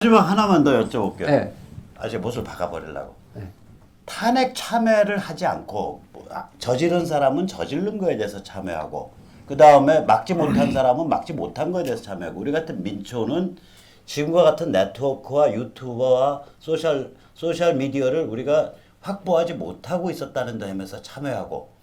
마지막 하나만 더 여쭤볼게요. 네. 아직 못을 박아버리려고. 네. 탄핵 참여를 하지 않고 저지른 사람은 저지른 거에 대해서 참여하고 그 다음에 막지 못한 사람은 막지 못한 거에 대해서 참여하고 우리 같은 민초는 지금과 같은 네트워크와 유튜버와 소셜 미디어를 우리가 확보하지 못하고 있었다는 점에서 참여하고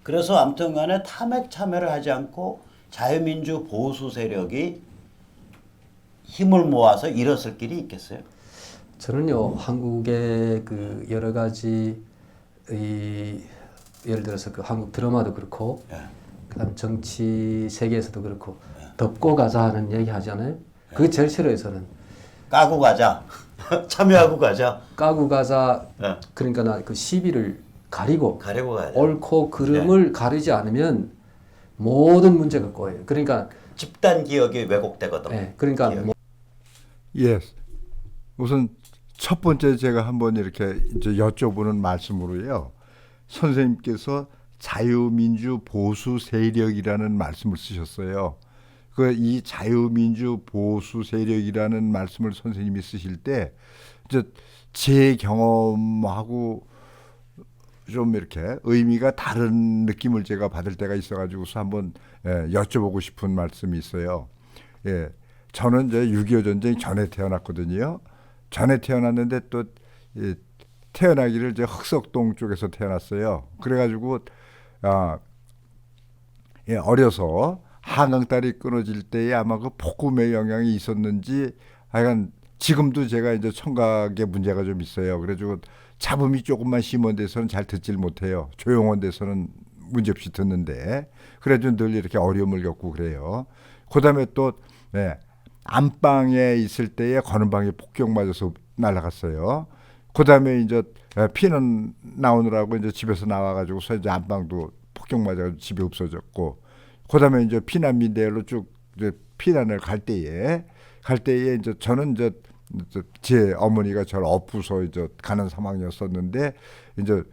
그래서 아무튼 간에 탄핵 참여를 하지 않고 자유민주 보수 세력이 힘을 모아서 일었을 길이 있겠어요? 저는요, 한국의 그 여러 가지 예를 들어서 그 한국 드라마도 그렇고, 예. 그다음 정치 세계에서도 그렇고, 덮고 가자 하는 얘기 하잖아요. 그게 제일 싫어요, 저는. 까고 가자. 참여하고 가자. 까고 가자. 예. 그러니까 나 그 시비를 가리고 가려고 가자. 옳고 그름을 가리지 않으면 모든 문제가 꼬여요. 그러니까 집단 기억이 왜곡되거든. 그러니까 기억이. 예. 우선 첫 번째 제가 한번 이렇게 이제 여쭤보는 말씀으로요. 선생님께서 자유민주 보수 세력이라는 말씀을 쓰셨어요. 그 이 자유민주 보수 세력이라는 말씀을 선생님이 쓰실 때 이제 제 경험하고 좀 이렇게 의미가 다른 느낌을 제가 받을 때가 있어가지고서 한번 여쭤보고 싶은 말씀이 있어요. 예, 저는 이제 6.25 전쟁 전에 태어났거든요. 전에 태어났는데 또 태어나기를 이제 흑석동 쪽에서 태어났어요. 그래가지고 어려서 한강다리 끊어질 때에 아마 그 폭음의 영향이 있었는지 하여간 지금도 제가 이제 청각에 문제가 좀 있어요. 그래가지고 잡음이 조금만 심한 데서는 잘 듣질 못해요. 조용한 데서는 문제없이 듣는데 그래도 늘 이렇게 어려움을 겪고 그래요. 그 다음에 또 안방에 있을 때에 거는 방에 폭격 맞아서 날아갔어요. 그 다음에 이제 피난 나오느라고 이제 집에서 나와가지고서 이제 안방도 폭격 맞아서 집에 없어졌고, 그 다음에 이제 피난민 대열로 쭉 이제 피난을 갈 때에 이제 저는 이제 제 어머니가 저를 업고서 이제 가는 상황이었었는데 이제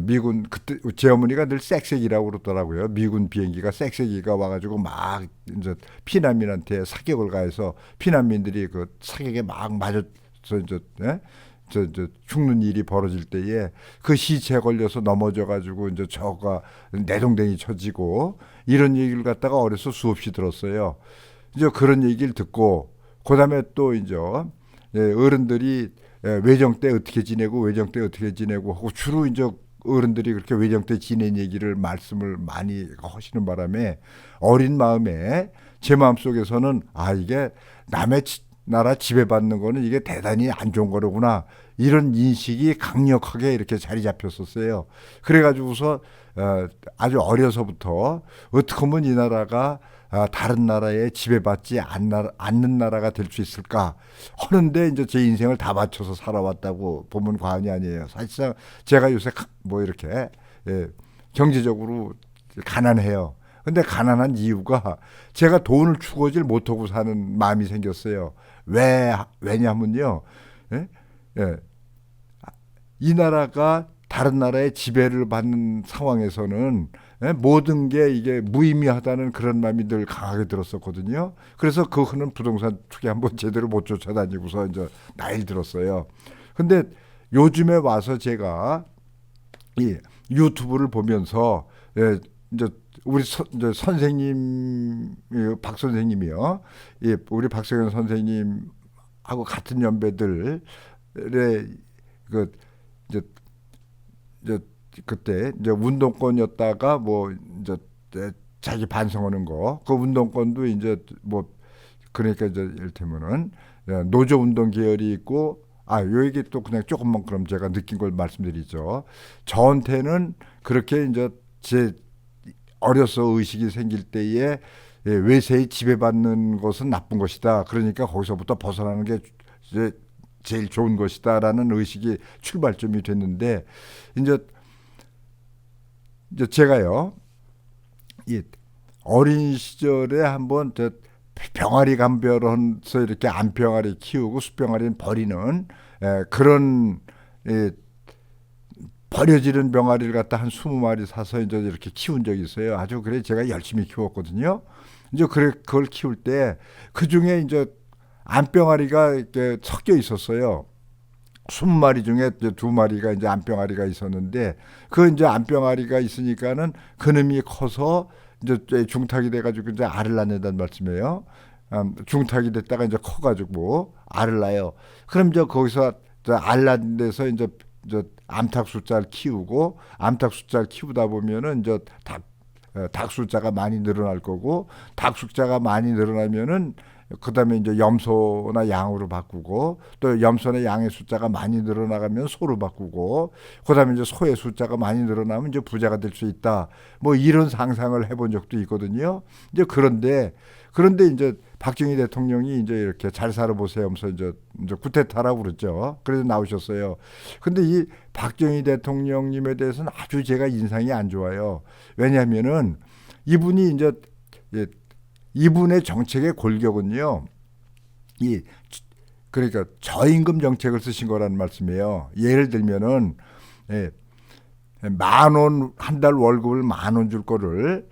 미군 그때 제 어머니가 늘 쌕쌕이라고 그러더라고요. 미군 비행기가 쌕쌕이가 와가지고 막 이제 피난민한테 사격을 가해서 피난민들이 그 사격에 막 맞아서 이제 저 죽는 일이 벌어질 때에 그 시체에 걸려서 넘어져가지고 이제 저가 내동댕이 쳐지고 이런 얘기를 갖다가 어려서 수없이 들었어요. 이제 그런 얘기를 듣고 그다음에 또 이제 어른들이 외정 때 어떻게 지내고 하고 주로 이제 어른들이 그렇게 외정 때 지낸 얘기를 말씀을 많이 하시는 바람에 어린 마음에 제 마음속에서는 이게 남의 나라 지배받는 거는 이게 대단히 안 좋은 거로구나 이런 인식이 강력하게 이렇게 자리 잡혔었어요. 그래가지고서 아주 어려서부터 어떻게 하면 이 나라가 다른 나라에 지배받지 않는 나라가 될 수 있을까 하는데 이제 제 인생을 다 바쳐서 살아왔다고 보면 과언이 아니에요. 사실상 제가 요새 뭐 이렇게 경제적으로 가난해요. 근데 가난한 이유가 제가 돈을 추구하지 못하고 사는 마음이 생겼어요. 왜냐면요. 이 나라가 다른 나라의 지배를 받는 상황에서는 모든 게 이게 무의미하다는 그런 마음이 늘 강하게 들었었거든요. 그래서 그 흔한 부동산 투기 한번 제대로 못 쫓아다니고서 이제 나이를 들었어요. 근데 요즘에 와서 제가 이 유튜브를 보면서 이제 우리 이제 선생님 박 선생님이요. 우리 박성현 선생님하고 같은 연배들의 그 이제 그때 이제 운동권이었다가 뭐 이제 자기 반성하는 거 그 운동권도 이제 뭐 그러니까 이제 이를테면은 노조 운동 계열이 있고 요 얘기 또 그냥 조금만 그럼 제가 느낀 걸 말씀드리죠. 저한테는 그렇게 이제 제 어려서 의식이 생길 때에 외세에 지배받는 것은 나쁜 것이다. 그러니까 거기서부터 벗어나는 게 이제 제일 좋은 것이다라는 의식이 출발점이 됐는데 이제 제가요 이 어린 시절에 한번 병아리 감별해서 이렇게 암병아리 키우고 숫병아리는 버리는 그런 버려지는 병아리를 갖다 한 20마리 사서 이제 이렇게 키운 적이 있어요. 아주 그래 제가 열심히 키웠거든요. 이제 그걸 키울 때 그 중에 이제 암병아리가 이렇게 섞여 있었어요. 20마리 중에 이제 2마리가 이제 암병아리가 있었는데 그 이제 암병아리가 있으니까는 그놈이 커서 이제 중탁이 돼가지고 이제 알을 낳는다는 말씀이에요. 중탁이 됐다가 이제 커가지고 알을 낳아요. 그럼 이제 거기서 알 낳는 데서 이제 암탉 숫자를 키우고 암탉 숫자를 키우다 보면은 이제 닭 숫자가 많이 늘어날 거고 닭 숫자가 많이 늘어나면은 그다음에 이제 염소나 양으로 바꾸고 또 염소나 양의 숫자가 많이 늘어나가면 소로 바꾸고 그다음에 이제 소의 숫자가 많이 늘어나면 이제 부자가 될 수 있다. 뭐 이런 상상을 해본 적도 있거든요. 이제 그런데 이제 박정희 대통령이 이제 이렇게 잘 살아보세요 하면서 이제 구테타라고 그랬죠. 그래서 나오셨어요. 근데 이 박정희 대통령님에 대해서는 아주 제가 인상이 안 좋아요. 왜냐하면은 이분이 이제 이분의 정책의 골격은요. 그러니까 저임금 정책을 쓰신 거라는 말씀이에요. 예를 들면은 10,000원 한 달 월급을 10,000원 줄 거를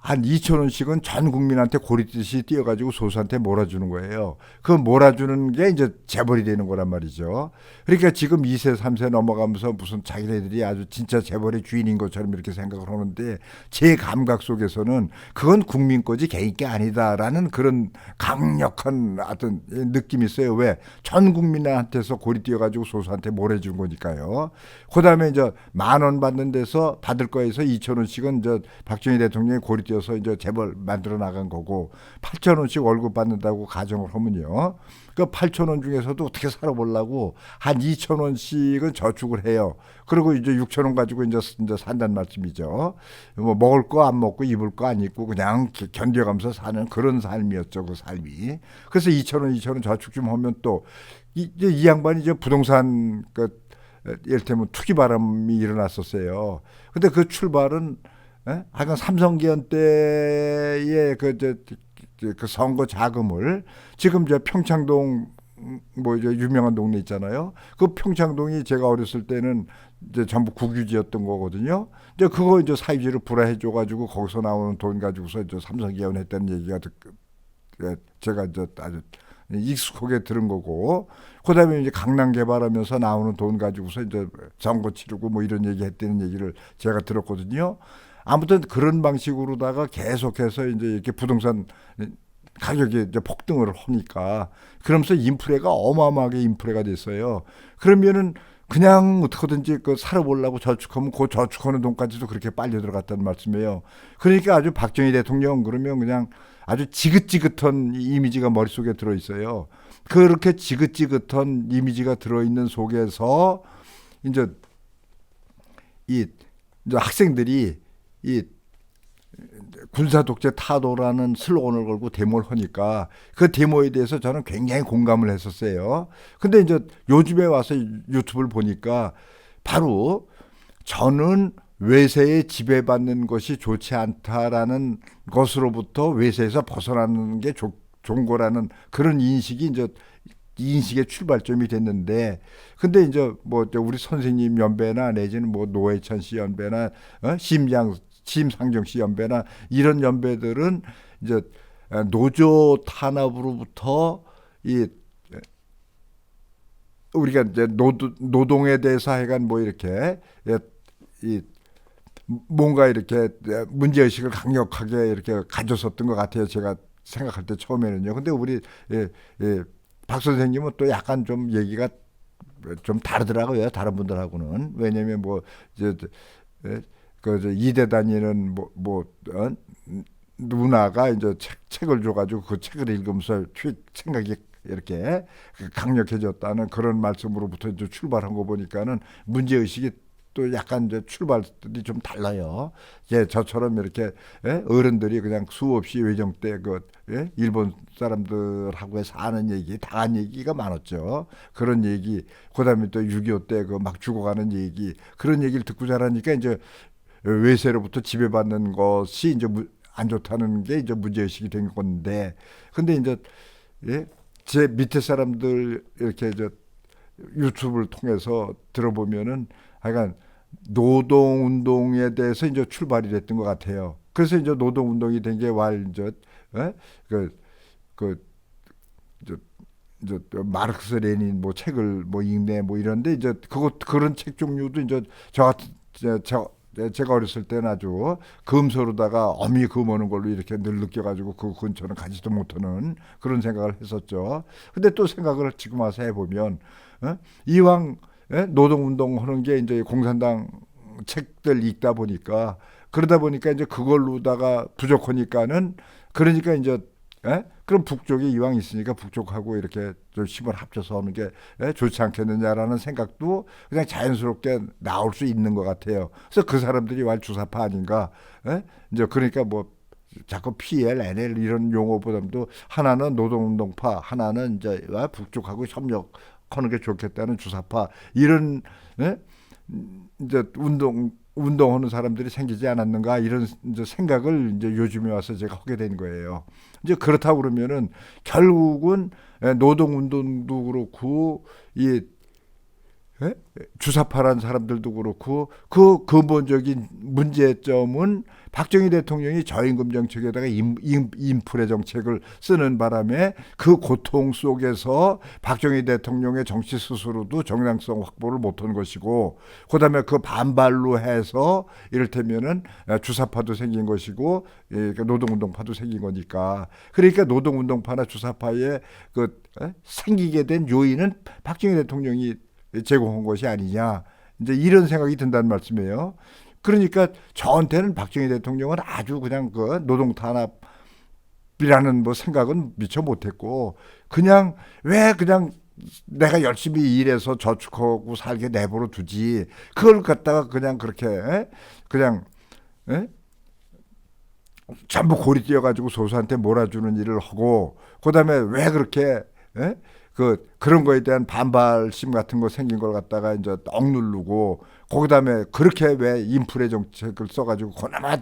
한 2,000원씩은 전 국민한테 고리듯이 띄어가지고 소수한테 몰아주는 거예요. 그 몰아주는 게 이제 재벌이 되는 거란 말이죠. 그러니까 지금 2세, 3세 넘어가면서 무슨 자기네들이 아주 진짜 재벌의 주인인 것처럼 이렇게 생각을 하는데 제 감각 속에서는 그건 국민 거지 개인 게 아니다라는 그런 강력한 어떤 느낌이 있어요. 왜? 전 국민한테서 고리 띄어가지고 소수한테 몰아준 거니까요. 그 다음에 이제 10,000원 받는 데서 받을 거에서 2,000원씩은 이제 박정희 대통령이 고리 띄어서 이제 재벌 만들어 나간 거고 8,000원씩 월급 받는다고 가정을 하면요. 그 8,000원 중에서도 어떻게 살아보려고 한 2,000원씩은 저축을 해요. 그리고 이제 6,000원 가지고 이제 산다는 말씀이죠. 뭐 먹을 거 안 먹고 입을 거 안 입고 그냥 견뎌가면서 사는 그런 삶이었죠. 그 삶이. 그래서 2,000원 저축 좀 하면 또 이 양반이 이제 부동산 이를테면 투기 바람이 일어났었어요. 근데 그 출발은 하여간 삼성기현 때의 그 선거 자금을 지금 저 평창동 뭐 이제 유명한 동네 있잖아요. 그 평창동이 제가 어렸을 때는 이제 전부 국유지였던 거거든요. 이제 그거 이제 사유지를 불화해줘가지고 거기서 나오는 돈 가지고서 이제 삼성기현 했다는 얘기가 제가 이제 아주 익숙하게 들은 거고, 그다음에 이제 강남 개발하면서 나오는 돈 가지고서 이제 선거 치르고 뭐 이런 얘기 했다는 얘기를 제가 들었거든요. 아무튼 그런 방식으로다가 계속해서 이제 이렇게 부동산 가격이 이제 폭등을 하니까 그러면서 인플레가 어마어마하게 인플레가 됐어요. 그러면은 그냥 어떻게든지 그 살아보려고 저축하면 그 저축하는 돈까지도 그렇게 빨려 들어갔다는 말씀이에요. 그러니까 아주 박정희 대통령 그러면 그냥 아주 지긋지긋한 이미지가 머릿속에 들어있어요. 그렇게 지긋지긋한 이미지가 들어있는 속에서 이제 이제 학생들이 이 군사 독재 타도라는 슬로건을 걸고 데모를 하니까 그 데모에 대해서 저는 굉장히 공감을 했었어요. 근데 이제 요즘에 와서 유튜브를 보니까 바로 저는 외세에 지배받는 것이 좋지 않다라는 것으로부터 외세에서 벗어나는 게 좋은 거라는 그런 인식이 이제 인식의 출발점이 됐는데, 근데 이제 뭐 우리 선생님 연배나 내지는 뭐 노회찬 씨 연배나 심상정 씨 연배나 이런 연배들은 이제 노조 탄압으로부터 우리가 이제 노동에 대해서 하여간 뭐 이렇게 뭔가 이렇게 문제의식을 강력하게 이렇게 가졌었던 것 같아요. 제가 생각할 때 처음에는요. 근데 우리 박 선생님은 또 약간 좀 얘기가 좀 다르더라고요. 다른 분들하고는. 왜냐면 뭐 이대 다니는 누나가 이제 책을 줘가지고 그 책을 읽으면서 생각이 이렇게 강력해졌다는 그런 말씀으로부터 이제 출발한 거 보니까는 문제의식이 또 약간 이제 출발들이 좀 달라요. 이제 저처럼 이렇게 어른들이 그냥 수없이 외정 때 일본 사람들하고 사는 얘기, 당한 얘기가 많았죠. 그런 얘기, 그다음에 또 6.25 때 막 죽어가는 얘기, 그런 얘기를 듣고 자라니까 이제 외세로부터 지배받는 것이 이제 안 좋다는 게 이제 문제의식이 된 건데, 근데 이제 제 밑에 사람들 이렇게 이제 유튜브를 통해서 들어보면은 하여간 노동운동에 대해서 이제 출발이 됐던 것 같아요. 그래서 이제 노동운동이 된 게 이제 이제 마르크스 레닌 뭐 책을 뭐 읽네 뭐 이런데 이제 그런 책 종류도 이제 제가 어렸을 때는 아주 금서로다가 어미 금오는 걸로 이렇게 늘 느껴가지고 그 근처는 가지도 못하는 그런 생각을 했었죠. 근데 또 생각을 지금 와서 해보면 이왕 노동운동 하는 게 이제 공산당 책들 읽다 보니까 그러다 보니까 이제 그걸로다가 부족하니까는 그러니까 이제 그럼 북쪽이 이왕 있으니까 북쪽하고 이렇게 좀 힘을 합쳐서 하는 게 좋지 않겠느냐라는 생각도 그냥 자연스럽게 나올 수 있는 것 같아요. 그래서 그 사람들이 왈 주사파 아닌가? 이제 그러니까 뭐 자꾸 PL, NL 이런 용어보다도 하나는 노동운동파, 하나는 이제 북쪽하고 협력하는 게 좋겠다는 주사파 이런 이제 운동하는 사람들이 생기지 않았는가 이런 이제 생각을 이제 요즘에 와서 제가 하게 된 거예요. 이제 그렇다고 그러면은 결국은 노동운동도 그렇고 이 주사파란 사람들도 그렇고 그 근본적인 문제점은 박정희 대통령이 저임금 정책에다가 인플레 정책을 쓰는 바람에 그 고통 속에서 박정희 대통령의 정치 스스로도 정당성 확보를 못한 것이고 그다음에 그 반발로 해서 이를테면은 주사파도 생긴 것이고 노동운동파도 생긴 거니까 그러니까 노동운동파나 주사파에 그 생기게 된 요인은 박정희 대통령이 제공한 것이 아니냐 이제 이런 생각이 든다는 말씀이에요. 그러니까 저한테는 박정희 대통령은 아주 그냥 그 노동 탄압이라는 뭐 생각은 미처 못했고 그냥 왜 그냥 내가 열심히 일해서 저축하고 살게 내버려 두지 그걸 갖다가 그냥 그렇게 그냥 전부 고리 띄어가지고 소수한테 몰아주는 일을 하고 그다음에 왜 그렇게 그런 거에 대한 반발심 같은 거 생긴 걸 갖다가 이제 억누르고 그다음에 그렇게 왜 인플레 정책을 써가지고 그나마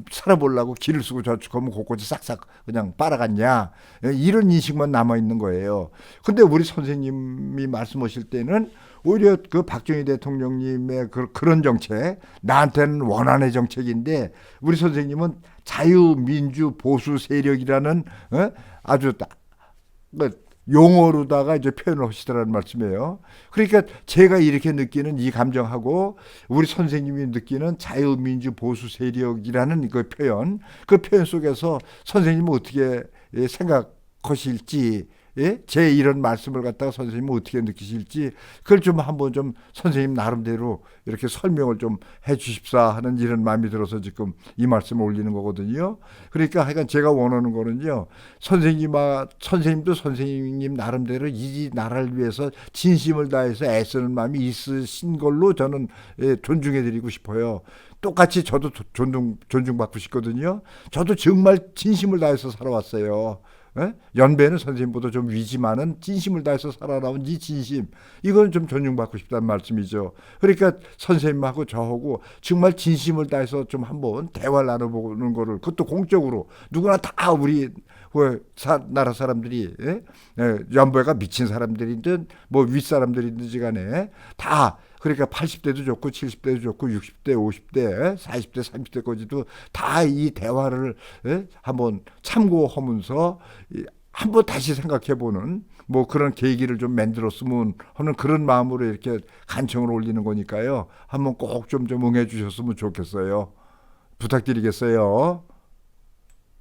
살아보려고 길을 쓰고 저축하면 곳곳이 싹싹 그냥 빨아갔냐 이런 인식만 남아 있는 거예요. 근데 우리 선생님이 말씀하실 때는 오히려 그 박정희 대통령님의 그런 정책 나한테는 원한의 정책인데 우리 선생님은 자유민주 보수 세력이라는 아주 용어로다가 이제 표현을 하시더라는 말씀이에요. 그러니까 제가 이렇게 느끼는 이 감정하고 우리 선생님이 느끼는 자유민주 보수 세력이라는 그 표현 속에서 선생님은 어떻게 생각하실지 제 이런 말씀을 갖다가 선생님은 어떻게 느끼실지 그걸 좀 한번 좀 선생님 나름대로 이렇게 설명을 좀 해주십사 하는 이런 마음이 들어서 지금 이 말씀을 올리는 거거든요. 그러니까 하여간 제가 원하는 거는요. 선생님도 선생님 나름대로 이 나라를 위해서 진심을 다해서 애쓰는 마음이 있으신 걸로 저는 존중해드리고 싶어요. 똑같이 저도 존중받고 싶거든요. 저도 정말 진심을 다해서 살아왔어요. 연배는 선생님보다 좀 위지만은 진심을 다해서 살아나온 이 진심 이건 좀 존중받고 싶다는 말씀이죠. 그러니까 선생님하고 저하고 정말 진심을 다해서 좀 한번 대화를 나눠보는 거를 그것도 공적으로 누구나 다 우리 나라 사람들이 연배가 미친 사람들이든 뭐 윗사람들이든지 간에 다 그러니까 80대도 좋고 70대도 좋고 60대 50대 40대 30대까지도 다 이 대화를 한번 참고하면서 한번 다시 생각해보는 뭐 그런 계기를 좀 만들었으면 하는 그런 마음으로 이렇게 간청을 올리는 거니까요. 한번 꼭 좀 응해 주셨으면 좋겠어요. 부탁드리겠어요.